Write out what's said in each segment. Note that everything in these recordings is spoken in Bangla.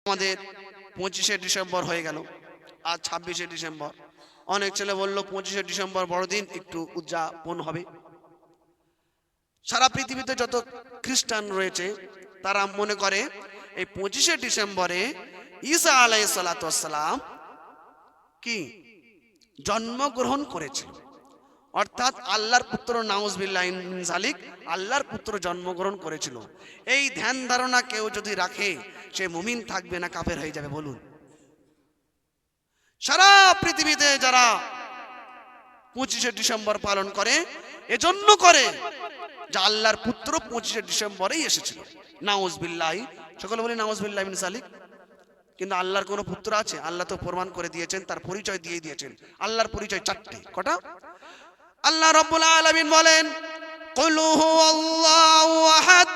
আমাদের 25শে ডিসেম্বর হয়ে গেল, আজ 26শে ডিসেম্বর। অনেক ছেলে বলল 25শে ডিসেম্বর বড়দিন, একটু উদযাপন হবে। সারা পৃথিবীতে যত খ্রিস্টান রয়েছে তারা মনে করে এই 25শে ডিসেম্বরে ঈসা আলাইহিস সালাতু ওয়াস সালাম কি জন্মগ্রহণ করেছিল, অর্থাৎ আল্লাহর পুত্র নাউজুবিল্লাহি মিন যালিক, আল্লাহর পুত্র জন্মগ্রহণ করেছিল। এই ধ্যান ধারণা কেউ যদি রাখে সে মুমিন থাকবে না কাফের হয়ে যাবে? বলুন। সারা পৃথিবীতে যারা 25শে ডিসেম্বর পালন করে এজন্য করে যে আল্লাহর পুত্র 25শে ডিসেম্বরেই এসেছিল। নাউজুবিল্লাহি, সকলে বলি নাউজুবিল্লাহি মিন যালিক। কিন্তু আল্লাহর কোন পুত্র আছে? আল্লাহ তো প্রমাণ করে দিয়েছেন, তার পরিচয় দিয়ে দিয়েছেন। আল্লাহর পরিচয় চারটি। কটা? আল্লাহ রাব্বুল আলামিন বলেন, কুল হুয়াল্লাহু আহাদ,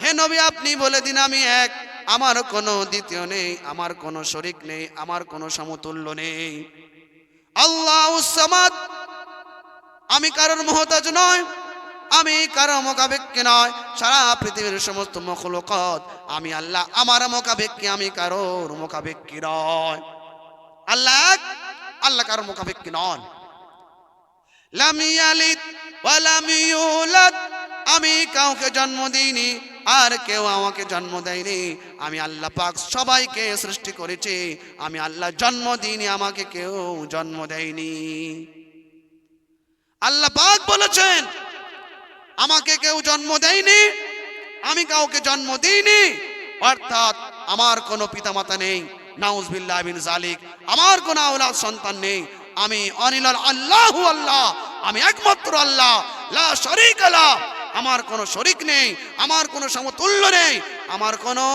হে নবী আপনি বলে দিন আমি এক, আমার কোনো দ্বিতীয় নেই, আমার কোনো শরীক নেই, আমার কোনো সমতুল্য নেই। আল্লাহুস সামাদ, আমি কারোর মুহতাজ নয়, আমি কারো মোকাবেক্ষী নয়। সারা পৃথিবীর সমস্ত মখলুকাত আমি আল্লাহ আমার মোকাবেক্ষী, আমি কারোর মোকাবেক্ষী নয়। আল্লাহ আল্লাহ কারোর মোকাবেক্ষী নন। লাম ইয়ালিদ ওয়া লাম ইউলাদ, আমি কাউকে জন্ম দিইনি আর কেউ আমাকে জন্ম দেয়নি। আমি আল্লাহ পাক সবাইকে সৃষ্টি করেছি, আমি আল্লাহ জন্ম দিইনি, আমাকে কেউ জন্ম দেয়নি। আল্লাহ পাক বলেছেন আমাকে কেউ জন্ম দেয়নি, আমি কাউকে জন্ম দিইনি, অর্থাৎ আমার কোনো পিতামাতা নেই, নাউজুবিল্লাহি মিন যালিক, আমার কোনো আওলাদ সন্তান নেই। আমি অনিলাল আল্লাহু আল্লাহ, আমি একমাত্র আল্লাহ, লা শারীকা লা, আমার কোনো শরীক নেই, আমার কোনো সমতুল্য নেই, আমার কোনো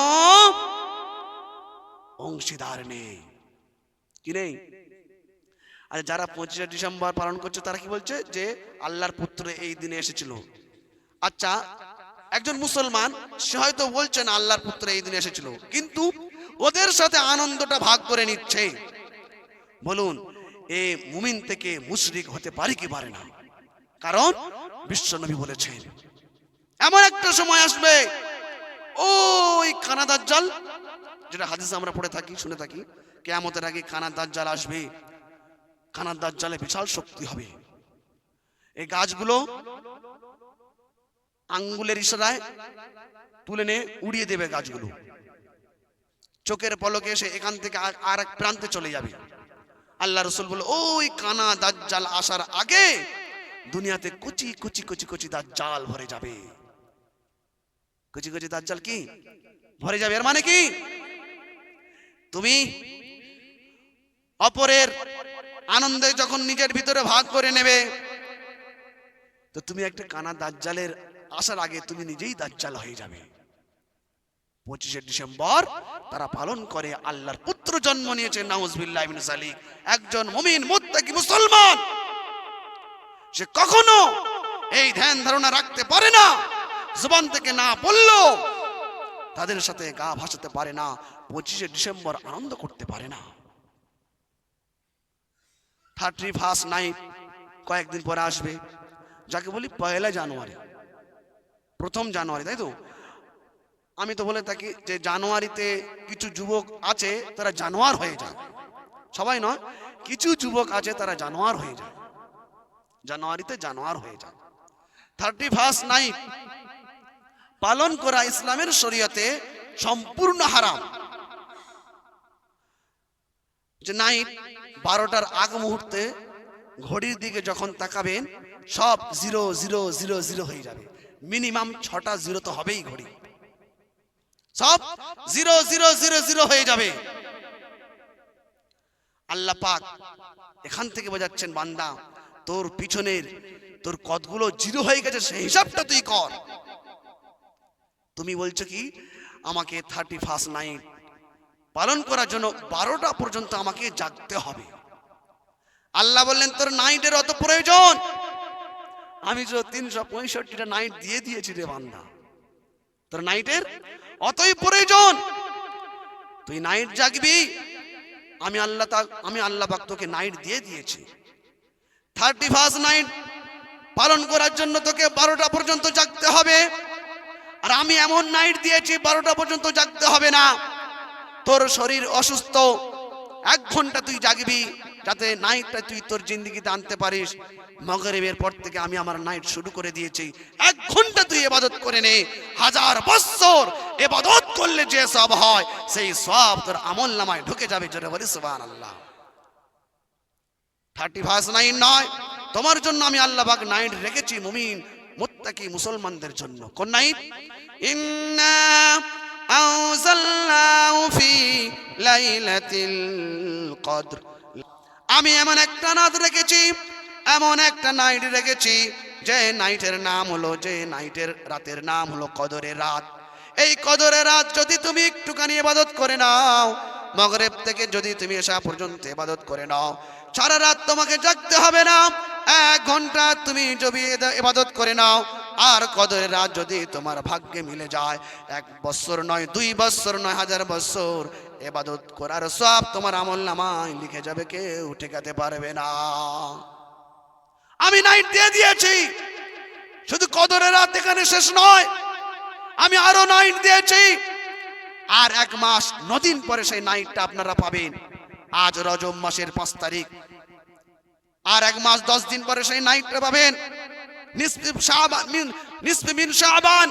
অংশীদার নেই। কি নেই? আর যারা 25শে ডিসেম্বর পালন করছে তারা কি বলছে? যে আল্লাহর পুত্র এই দিনে এসেছিল। আচ্ছা, একজন মুসলমান সে হয়তো বলছেন আল্লাহর পুত্র এই দিনে এসেছিল, কিন্তু ওদের সাথে আনন্দটা ভাগ করে নিচ্ছে। বলুন, এ মুমিন থেকে মুশরিক হতে পারে কি পারে না? কারণ বিশ্বনবী বলেছেন এমন একটা সময় আসবে, ওই কানা দাজ্জাল, যেটা হাদিসে আমরা পড়ে থাকি, শুনে থাকি, কিয়ামতের আগে কানা দাজ্জাল আসবে। কানা দাজ্জালে বিশাল শক্তি হবে। এই গাছগুলো আঙ্গুলের ইশারায় তুলে নিয়ে উড়িয়ে দেবে গাছগুলো, চোখের পলকে এসে এখান থেকে আর এক প্রান্তে চলে যাবে। আল্লাহ রাসূল বলে ওই কানা দাজ্জাল আসার আগে দুনিয়াতে কুচি কুচি কুচি কুচি দাজ্জাল ভরে যাবে। কুচি কুচি দাজ্জাল কি ভরে যাবে? এর মানে কি? তুমি অপরের আনন্দে যখন নিজের ভিতরে ভাগ করে নেবে, তো তুমি একটা কানা দাজ্জালের আসার আগে তুমি নিজেই দাজ্জাল হয়ে যাবে। 25শে ডিসেম্বর তারা পালন করে আল্লাহর পুত্র জন্ম নিয়েছে, নাউজুবিল্লাহি মিন যালিক। একজন মুমিন মুত্তাকি মুসলমান সে কখনো এই ধ্যান ধারণা রাখতে পারে না, জবান থেকে না বললো তাদের সাথে গা ভাসাতে পারে না, 25শে ডিসেম্বর আনন্দ করতে পারে না। 31st নাইট কয়েকদিন পরে আসবে, যাকে বলি 1 জানুয়ারি, 1 জানুয়ারি, তাই তো? আমি তো বলে থাকি যে জানুয়ারিতে কিছু যুবক আছে তারা জানোয়ার হয়ে যায়, সবাই নয়, কিছু যুবক আছে তারা জানোয়ার হয়ে যায়, জানুয়ারিতে জানোয়ার হয়ে যায়। 31st নাইট পালন করা ইসলামের শরীয়তে সম্পূর্ণ হারাম। যে নাইট 12টার আগ মুহূর্তে ঘড়ির দিকে যখন তাকাবেন সব 0000 হয়ে যাবে, মিনিমাম 6টা 0 তো হবেই, ঘড়ি সব 0000 হয়ে যাবে। আল্লাহ পাক এখান থেকে বোঝাচ্ছেন, বান্দা তোর পিছনের তোর কতগুলো 0 হয়ে গেছে সেই হিসাবটা তুই কর। তুমি বলছো কি আমাকে 31st নাইট পালন করার জন্য 12টা পর্যন্ত আমাকে জাগতে হবে। আল্লাহ বললেন তোর নাইটের অত প্রয়োজন? আমি তো 365টা নাইট দিয়ে দিয়েছি রে বান্দা, তোর নাইটের অতই প্রয়োজন? তুই নাইট জাগবি, আমি আল্লাহ পাক তোকে নাইট দিয়ে দিয়েছি। 31st নাইট পালন করার জন্য তোকে 12টা পর্যন্ত জাগতে হবে, আর আমি এমন নাইট দিয়েছি 12টা পর্যন্ত জাগতে হবে না। তোর শরীর অসুস্থ, 1 ঘন্টা তুই জাগবি যাতে নাইটটা তুই তোর জিন্দেগিতে আনতে পারিস। মাগরিবের পর থেকে আমি আমার নাইট শুরু করে দিয়েছি, 1 ঘন্টা তুই ইবাদত করে নে। 1000 বছর ইবাদত করলে যে সওয়াব হয় সেই সওয়াব তোর আমলনামায় ঢুকে যাবে। জোরে বলি সুবহানাল্লাহ। 31 নাইট নয়, তোমার জন্য আমি আল্লাহ পাক নাইট রেখেছি মুমিন মুত্তাকি মুসলমানদের জন্য। কোন নাইট? ইন্না আনজালনাহু ফি লাইলাতিল কদর। আমি এমন একটা রাত রেখেছি, এমন একটা নাইট রেখেছি যে নাইটের নাম হলো, যে নাইটের রাতের নাম হলো কদরের রাত। এই কদরের রাত যদি তুমি একটুখানি ইবাদত করে নাও, মাগরিব থেকে যদি তুমি এশা পর্যন্ত ইবাদত করে নাও, সারা রাত তোমাকে জাগতে হবে না। 1 ঘন্টা তুমি যদি ইবাদত করে নাও, আর কদরের রাত যদি তোমার ভাগ্যে মিলে যায়, 1 বছর নয়, 2 বছর নয়, 1000 বছর ইবাদত করার সওয়াব তোমার আমলনামায় লিখে যাবে, কেউ ঠেকাতে পারবে না। আমি নাইট দিয়ে দিয়েছি, শুধু কদরের রাত এখানে শেষ নয়, আমি আরো নাইট দিয়েছি। আর 1 মাস 9 দিন পরে সেই নাইটটা আপনারা পাবেন। আজ রজব মাসের 5 তারিখ, আর 1 মাস 10 দিন পরে সেই নাইটটা পাবেন। নিসফে মিন শাবান,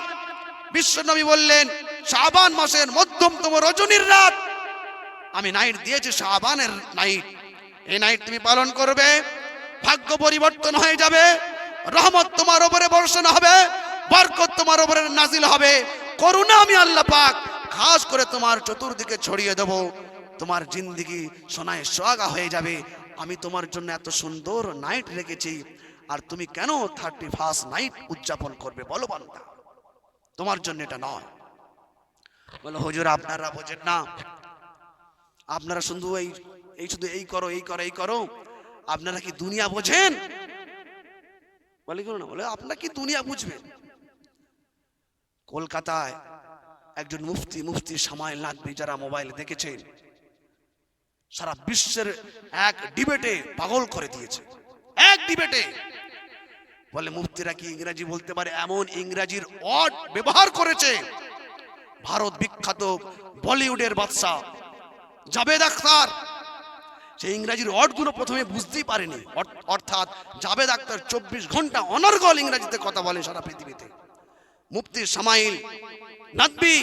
বিশ্বনবী বললেন শাবান মাসের মধ্যমতম রজনীর রাত আমি নাইট দিয়েছি, শাবানের নাইট। এই নাইট তুমি পালন করবে, ভাগ্য পরিবর্তন হয়ে যাবে, রহমত তোমার উপরে বর্ষণ হবে, বরকত তোমার উপরে নাজিল হবে, করুণা আমি আল্লাহ পাক খাস করে তোমার চতুর্দিকে ছড়িয়ে দেব, তোমার জিন্দেগি সোনায় সোহাগা হয়ে যাবে। আমি তোমার জন্য এত সুন্দর নাইট রেখেছি, আর তুমি কেন 31 নাইট উদযাপন করবে বলো বান্দা? তোমার জন্য এটা নয়। বলে হুজুর আপনারা বোঝেন না, আপনারা শুধু এই করো, এই করো, এই করো, আপনারা কি দুনিয়া বোঝেন? বলে কেন না, বলে আপনারা কি দুনিয়া বুঝবেন? কলকাতায় একজন মুফতি সামাইল নাদবি, যারা মোবাইলে দেখেছেন, সারা বিশ্বের এক ডিবেটে পাগল করে দিয়েছে। এক ডিবেটে বলে মুফতিরা কি ইংরেজি বলতে পারে, এমন ইংরেজির ওয়ার্ড ব্যবহার করেছে। ভারত বিখ্যাত বলিউডের বাদশা জাভেদ আখতার সেই ইংরেজির ওয়ার্ডগুলো প্রথমে বুঝতেই পারেনি, অর্থাৎ জাভেদ আখতার 24 ঘন্টা অনর্গল ইংরেজিতে কথা বলেন সারা পৃথিবীতে। মুফতি সামাইল নাদবি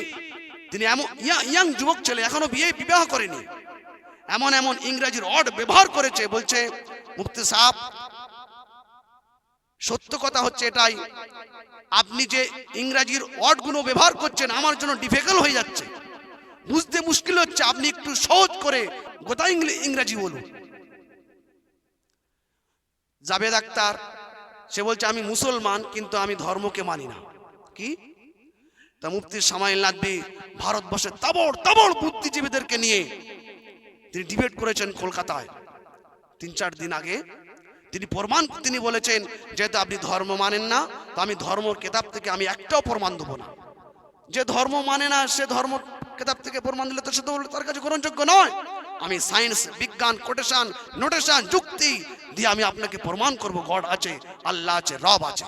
তিনি এমন ইয়াং যুবক ছেলে, এখনো বিবাহ করেনি, এমন এমন ইংরেজির ওয়ার্ড ব্যবহার করেছে। বলছে মুফতি সাহেব, সত্য কথা হচ্ছে এটাই, আপনি যে ইংরেজির ওয়ার্ডগুলো ব্যবহার করছেন আমার জন্য ডিফিকাল্ট হয়ে যাচ্ছে, বুঝতে মুশকিল হচ্ছে, আপনি একটু সহজ করে গোটা ইংরেজি বলুন। জাভেদ আখতার সে বলছে আমি মুসলমান কিন্তু আমি ধর্মকে মানি না। কি? তা মুফতি সামাইল নাদবি ভারতবর্ষের তাবড় বুদ্ধিজীবীদেরকে নিয়ে তিনি ডিবেট করেছেন কলকাতায় 3-4 দিন আগে। তিনি বলেছেন যেহেতু আপনি ধর্ম মানেন না, তো আমি ধর্ম কিতাব থেকে আমি একটাও প্রমাণ দেবো না। যে ধর্ম মানে না সে ধর্ম কিতাব থেকে প্রমাণ দিলে তো সে তার কাছে গ্রহণযোগ্য নয়। আমি সায়েন্স, বিজ্ঞান, কোটেশন, নোটেশন, যুক্তি দিয়ে আমি আপনাকে প্রমাণ করব গড আছে, আল্লাহ আছে, রব আছে।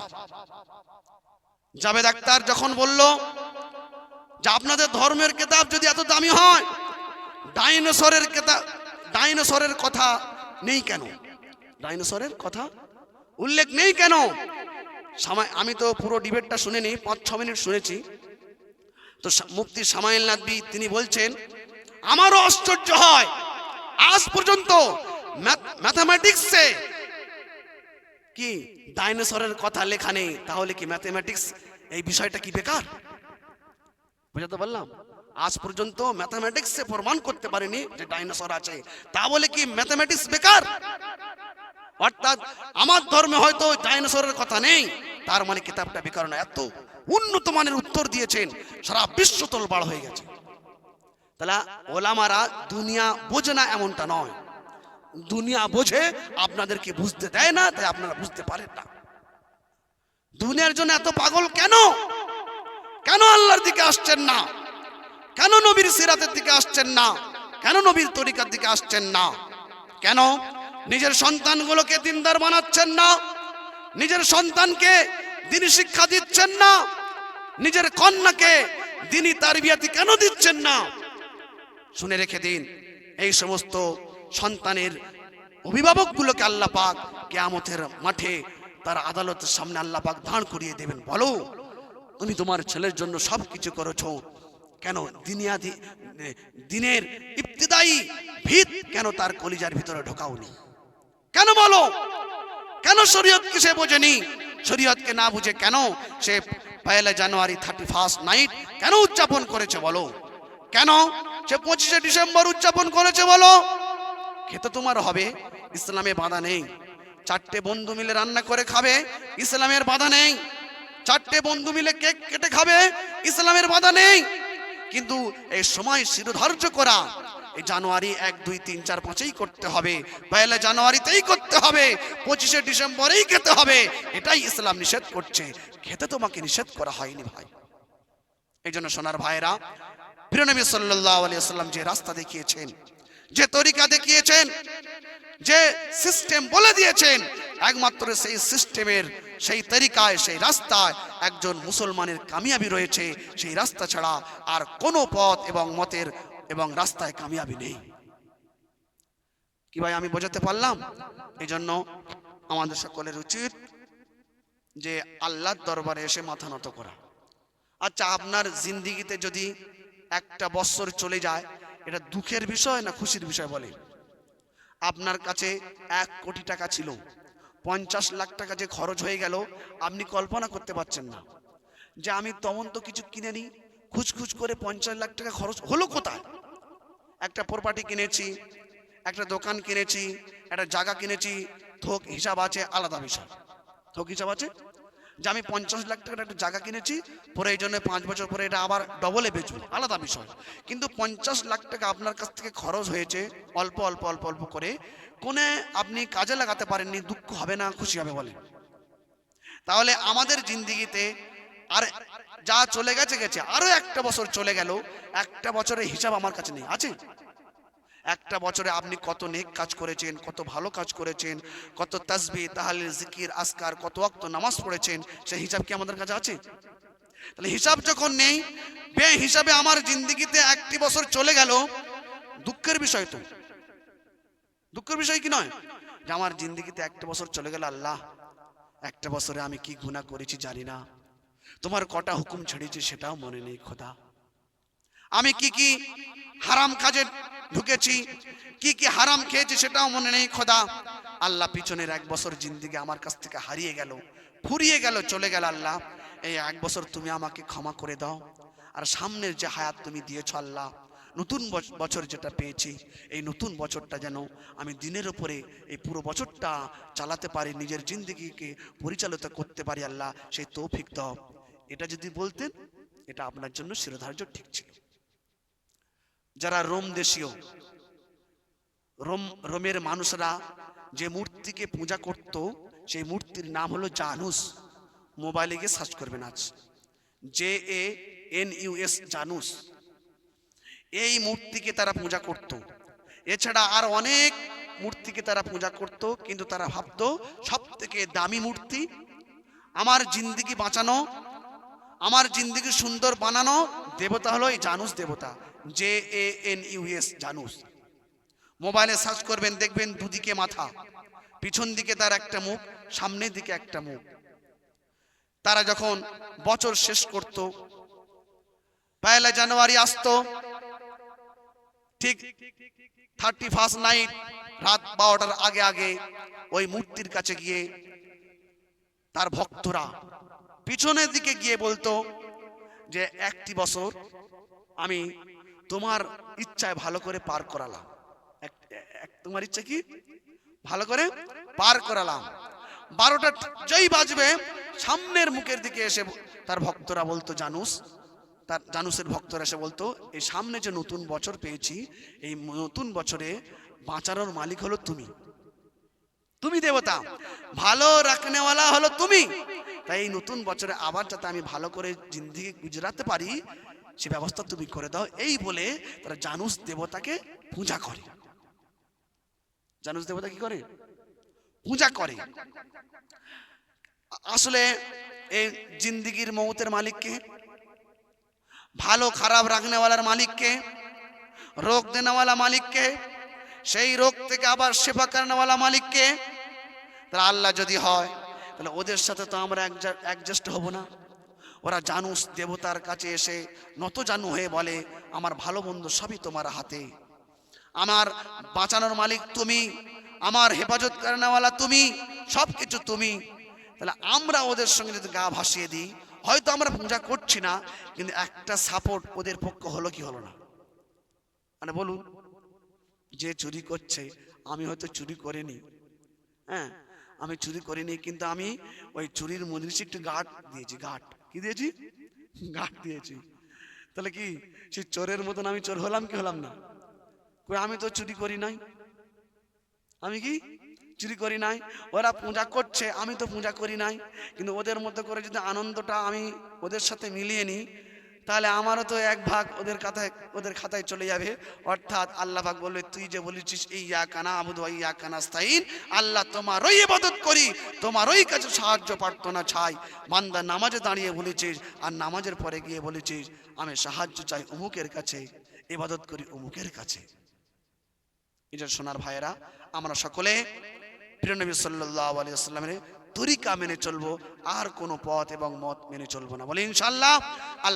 জাভেদ আখতার যখন বলল যে আপনাদের ধর্মের কিতাব যদি এত দামি হয়, ডাইনোসরের কথা নেই কেন? ডাইনোসরের কথা উল্লেখ নেই কেন? আমি তো পুরো ডিবেটটা শুনিনি, 5-6 মিনিট শুনেছি। তো মুফতি সামাইল নাদবি তিনি বলছেন আমারও আশ্চর্য হয়, আজ পর্যন্ত ম্যাথমেটিক্সে কি ডাইনোসরের কথা লেখা নেই, তাহলে কি ম্যাথমেটিক্স এই বিষয়টা কি বেকার? বুঝাতে পারলাম? আজ পর্যন্ত ম্যাথমেটিক্সে প্রমাণ করতে পারেনি যে ডাইনোসর আছে, তা বলে কি ম্যাথমেটিক্স বেকার? অর্থাৎ আমার ধর্মে হয়তো ডাইনোসরের কথা নেই, তার মানে কিতাবটা বেকার না। এত উন্নত মানের উত্তর দিয়েছেন, সারা বিশ্ব তোলপাড় হয়ে গেছে। তাহলে ওলামারা দুনিয়া বোঝে না এমনটা নয়, দুনিয়া বোঝে, আপনাদেরকে বুঝতে দেয় না, তাই আপনারা বুঝতে পারেন না। দুনিয়ার জন্য এত পাগল কেন? কেন আল্লাহর দিকে আসছেন না? কেন নবীর সিরাতের দিকে আসছেন না? কেন নবীর তরিকার দিকে আসছেন না? কেন নিজের সন্তানগুলোকে দিনদার বানাচ্ছেন না? নিজের সন্তানকে দ্বীনি শিক্ষা দিচ্ছেন না? নিজের কন্যাকে দ্বীনি তারবিয়াতি কেন দিচ্ছেন না? শুনে রেখে দিন, এই সমস্ত সন্তানের অভিভাবকগুলোকে আল্লাহ পাক কিয়ামতের মাঠে তার আদালতের সামনে আল্লাহ পাক দাঁড় করিয়ে দেবেন। বলো, তুমি তোমার ছেলের জন্য সব কিছু করেছো, কেন দিনের ইবতিদায়ী ভিত কেন তার কলিজার ভিতরে ঢোকাওনি? কেন বলো? কেন শরীয়তকে সে বোঝেনি? শরীয়তকে না বুঝে কেন সে পয়লা জানুয়ারি 31 নাইট কেন উদযাপন করেছে বলো? কেন সে 25শে ডিসেম্বর উদযাপন করেছে বলো? খেতে তোমার হবে, ইসলামে বাধা নেই। 4টে বন্ধু মিলে রান্না করে খাবে, ইসলামের বাধা নেই। 4টে বন্ধু মিলে কেক কেটে খাবে, ইসলামের বাধা নেই। কিন্তু এই সময় শিরোধার্য করা, এই জানুয়ারি 1, 2, 3, 4, 5ই করতে হবে, পয়লা জানুয়ারিতেই করতে হবে, 25শে ডিসেম্বরেই খেতে হবে, এটাই ইসলাম নিষেধ করছে। খেতে তোমাকে নিষেধ করা হয়নি ভাই। এই জন্য সোনার ভাইরা, প্রিয় নবী সাল্লাল্লাহু আলাইহি ওয়াসাল্লাম যে রাস্তা দেখিয়েছেন, যে তরিকা দেখিয়েছেন, যে সিস্টেম বলে দিয়েছেন, একমাত্র সেই সিস্টেমের, সেই তরিকায়, সেই রাস্তায় একজন মুসলমানের কামিয়াবি রয়েছে। সেই রাস্তা ছাড়া আর কোনো পথ এবং মতের এবং রাস্তায় কামিয়াবি নেই। কি ভাই আমি বোঝাতে পারলাম? এই জন্য আমাদের সকলের উচিত যে আল্লাহর দরবারে এসে মাথা নত করা। আচ্ছা, আপনার জিন্দিগিতে যদি একটা বছর চলে যায়, এটা দুঃখের বিষয় না খুশির বিষয় বলে? আপনার কাছে 1 কোটি টাকা ছিল, 50 লাখ টাকা যে খরচ হয়ে গেল, আপনি কল্পনা করতে পারছেন না যে আমি তেমন তো কিছু কিনে নি, খুচখুচ করে 50 লাখ টাকা খরচ হলো কোথায়? একটা প্রপার্টি কিনেছি, একটা দোকান কিনেছি, একটা জায়গা কিনেছি, থোক হিসাব আছে, আলাদা বিষয়। থোক হিসাব আছে যে আমি 50 লাখ টাকার একটা জায়গা কিনেছি, পরে এই জন্য 5 বছর পরে এটা আবার ডবলে বেচবো, আলাদা বিষয়। কিন্তু 50 লাখ টাকা আপনার কাছ থেকে খরচ হয়েছে অল্প অল্প অল্প অল্প করে, কোনে আপনি কাজে লাগাতে পারেননি, দুঃখ হবে না খুশি হবে বলে? তাহলে আমাদের জিন্দিগিতে আর যা চলে গেছে গেছে, আরো একটা বছর চলে গেল, একটা বছরের হিসাব আমার কাছে নেই, আছে? একটা বছরে আপনি কত নেক কাজ করেছেন, কত ভালো কাজ করেছেন, কত তাসবিহ, তাহলিল, জিকির, আজকার, কত ওয়াক্ত নামাজ পড়েছেন, সেই হিসাব কি আমাদের কাছে আছে? তাহলে হিসাব যখন নেই, বে হিসাবে আমার জিন্দিগিতে একটি বছর চলে গেল, দুঃখের বিষয় তো। দুঃখের বিষয় কি নয় যে আমার জিন্দিগিতে একটা বছর চলে গেল, আল্লাহ একটা বছরে আমি কি গুনাহ করেছি জানি না, তোমার কটা হুকুম ছেড়েছি সেটাও মনে নেই খোদা, আমি কি কি হারাম কাজে ঢুকেছি, কি কি হারাম খেয়েছি সেটাও মনে নেই খোদা। আল্লাহ পিছনের 1 বছর জিন্দিগি আমার কাছ থেকে হারিয়ে গেল, ফুরিয়ে গেল, চলে গেল। আল্লাহ এই 1 বছর তুমি আমাকে ক্ষমা করে দাও, আর সামনের যে হায়াত তুমি দিয়েছো আল্লাহ, নতুন বছর যেটা পেয়েছি, এই নতুন বছরটা যেন আমি দিনের উপরে এই পুরো বছরটা চালাতে পারি, নিজের জিন্দিগিকে পরিচালিত করতে পারি, আল্লাহ সেই তৌফিক দাও। এটা যদি বলতেন, এটা আপনার জন্য শিরোধার্য ঠিক ছিল। যারা রোম দেশীয়, রোমের মানুষরা যে মূর্তিকে পূজা করত, সেই মূর্তির নাম হলো জানুস। মোবাইলে গিয়ে সার্চ করবেন আজ, JANUS, জানুস। এই মূর্তিকে তারা পূজা করত। এছাড়া আর অনেক মূর্তিকে তারা পূজা করত, কিন্তু তারা ভাবতো সব থেকে দামি মূর্তি, আমার জিন্দিগি বাঁচানো, আমার জিন্দিগি সুন্দর বানানো দেবতা হলো এই জানুস দেবতা, JANUS, জানুস। মোবাইলে সার্চ করবেন, দেখবেন দুদিকে মাথা, পিছন দিকে তার একটা মুখ, সামনের দিকে একটা মুখ। তারা যখন বছর শেষ করত, পয়লা জানুয়ারি আসতো, ঠিক 31 নাইট, রাত 12টার আগে আগে ওই মূর্তির কাছে গিয়ে তার ভক্তরা পিছনের দিকে গিয়ে বলতো যে একটি বছর আমি তোমার ইচ্ছায় ভালো করে পার করালাম, তোমার ইচ্ছা কি ভালো করে পার করালাম। 12টা যেই বাজবে, সামনের মুখের দিকে এসে তার ভক্তরা বলতো, তার জানুসের ভক্তরা এসে বলতো, এই সামনে যে নতুন বছর পেয়েছি, এই নতুন বছরে বাঁচানোর মালিক হলো তুমি, তুমি দেবতা, ভালো রাখনেওয়ালা হলো তুমি, তাই এই নতুন বছরে আবার যাতে আমি ভালো করে জিন্দিগি গুজরাতে পারি, সে ব্যবস্থা তুমি করে দাও। এই বলে তারা জানুস দেবতাকে পূজা করে। জানুস দেবতা কি করে? পূজা করে। আসলে এই জিন্দিগির মৌতের মালিককে, ভালো খারাপ রাখনেওয়ালার মালিককে, রোগ দেনেওয়ালা মালিককে, সেই রোগ থেকে আবার শেফা করানোওয়ালা মালিককে। তাহলে আল্লাহ যদি হয়, তাহলে ওদের সাথে তো আমরা অ্যাডজাস্ট হব না। ওরা জানুস দেবতার কাছে এসে নত জানু হয়ে বলে, আমার ভালো মন্দ সবই তোমার হাতে, আমার বাঁচানোর মালিক তুমি, আমার হেফাজত করানোওয়ালা তুমি, সব কিছু তুমি। তাহলে আমরা ওদের সঙ্গে যদি গা ভাসিয়ে দিই, হয়তো আমরা পূজা করছি না, কিন্তু একটা সাপোর্ট ওদের পক্ষে হলো কি হলো না? মানে বলুন, যে চুরি করছে, আমি হয়তো চুরি করিনি, হ্যাঁ আমি চুরি করিনি, কিন্তু আমি ওই চুরির মধ্যে একটু গাঁট দিয়েছি। গাঁট কি দিয়েছি? গাঁট দিয়েছি। তাহলে কি সেই চোরের মতন আমি চোর হলাম কি হলাম না? কই আমি তো চুরি করি নাই, আমি কি চুরি করি নাই। ওরা পূজা করছে, আমি তো পূজা করি নাই, কিন্তু ওদের মধ্যে করে যদি আনন্দটা আমি ওদের সাথে মিলিয়ে নিই, তাহলে আমারও তো এক ভাগ ওদের খাতায় চলে যাবে। অর্থাৎ আল্লাহ পাক বলবে, তুই যে বলেছিস ইয়াকা না'বুদু ওয়া ইয়াকা নাস্তাইন, আল্লাহ তোমারই ইবাদত করি, তোমারই কাছে সাহায্য প্রার্থনা চাই। বান্দা নামাজে দাঁড়িয়ে বলেছিস, আর নামাজের পরে গিয়ে বলেছিস আমি সাহায্য চাই অমুকের কাছে, ইবাদত করি অমুকের কাছে। এই যে সোনার ভাইয়েরা, আমরা সকলে প্রিয় নবী সাল্লাল্লাহু আলাইহি ওয়াসাল্লামের তরিকা মেনে চলবো, আর কোনো পথ এবং মত মেনে চলবো না। বলে ইনশাআল্লাহ। আল্লাহ